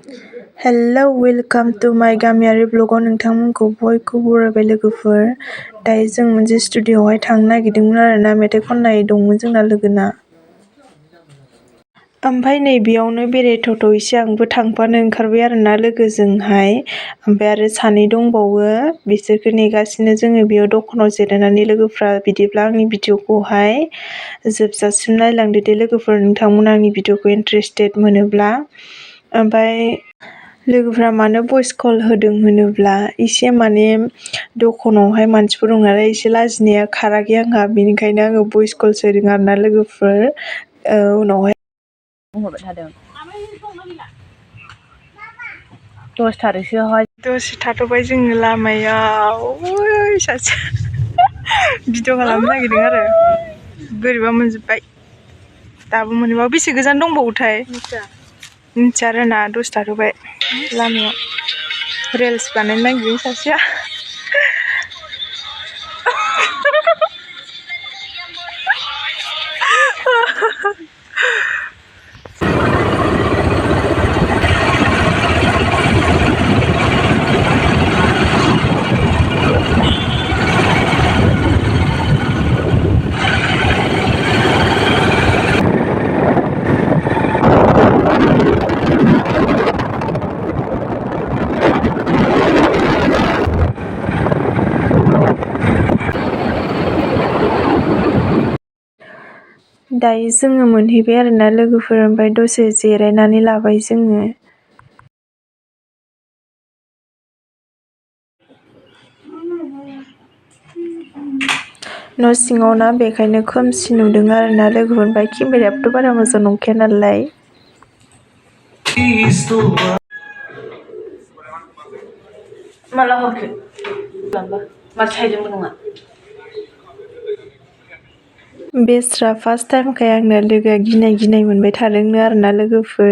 Hello, welcome to my गामियारि ब्लगाव नोंथांमोनखौ बयखौबो बरायबाय लोगोफोर। दायो जों मोनसे स्टुडिअआवहाय थांनो नागिरदोंमोन आरोना, मेथाइ खननाय दंमोन जोंना लोगोना। ओमफ्राय नैबेयावनो बेरायथावथाव एसे आंबो थांफानो ओंखारबाय आरोना लोगोजोंहाय। ओमफ्राय आरो सानै दंबावो, बिसोरखौ नेगासिनो जोङो बेयाव दखानाव जिरायनानै। लोगोफ्रा बिदिब्ला आंनि भिडिअखौहाय जोबजासिम नायलांदो दे लोगोफोर, नोंथांमोना आंनि भिडिअखौ इन्टारेस्टेड मोनोब्ला। ओमफ्राय लोगोफ्रा मानो भइस कल होदों होनोब्ला एसे माने दखानावहाय मानसिफोर दं नालाय एसे लाजिनाया खाराखै आंहा, बेनिखायनो आङो भइस कल सोदों आरोना लोगोफोर। उनावहाय बुंहरबाय थादों दसे थाथ'बाय जोङो लामायाव। सासे भिडिअ खालामनो नागिरदों आरो बोरैबा मोनजोब्बाय। दाबो मोनोबा बेसे गोजान दंबावोथाय मिथिया आरो ना। दसे थाथ'बाय लामायाव रिल्स बानायनो नागिरदों सासेया। दायो जोङो मोनहैबाय आरोना लोगोफोर, ओमफ्राय दसे जिरायनानै लाबाय जोङो। न' सिङाव ना, बेखायनो खोमसि नुदों आरोना लोगोफोर। ओमफ्राय केमेरायाबोथ' बारा मोजां नंखाया नालाय। माला हरखो मा सायदोंबो नङा। बेस्रा फार्स्ट टाइमखाय आंना लोगोआ गिनाय मोनबाय थादोंनो आरोना लोगोफोर।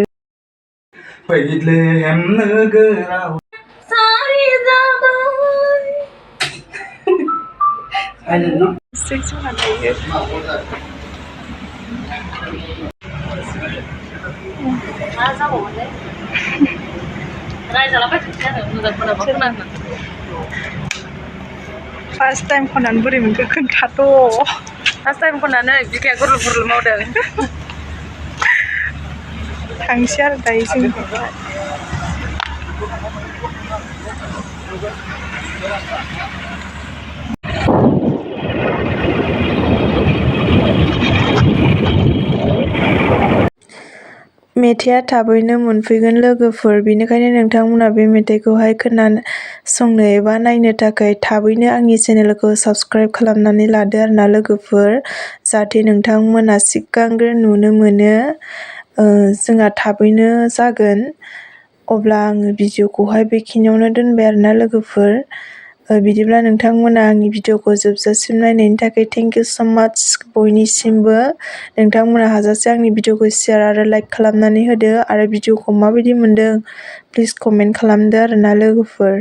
फार्स्ट टाइम खननानै बोरै मोनखो खोन्थाथ'। फार्स्ट टाइम खननानै बिखाया गुरलुब मावदों। थांसै आरो दायो जों। मेथाइआ थाबैनो मोनफैगोन लोगोफोर, बेनिखायनो नोंथांमोना बे मेथाइखौहाय खोनासंनो एबा नायनो थाखाय थाबैनो आंनि चेनेलखौ साबस्क्राइब खालामनानै लादो आरोना लोगोफोर, जाहाथे नोंथांमोना सिगांग्रो नुनो मोनो। जोंहा थाबैनो जागोन। अब्ला आङो भिडिअखौहाय बेखिनियावनो दोनबाय आरोना लोगोफोर। बिदिब्ला नोंथांमोना आंनि भिडिअखौ जोबजासिम नायनायनि थाखाय थेंक इउ सो माच बयनिसिमबो। नोंथांमोना हाजासे आंनि भिडिअखौ शेयार आरो लाइक खालामनानै होदो, आरो भिडिअखौ माबायदि मोनदों प्लिज कमेन्ट खालामदो आरोना लोगोफोर।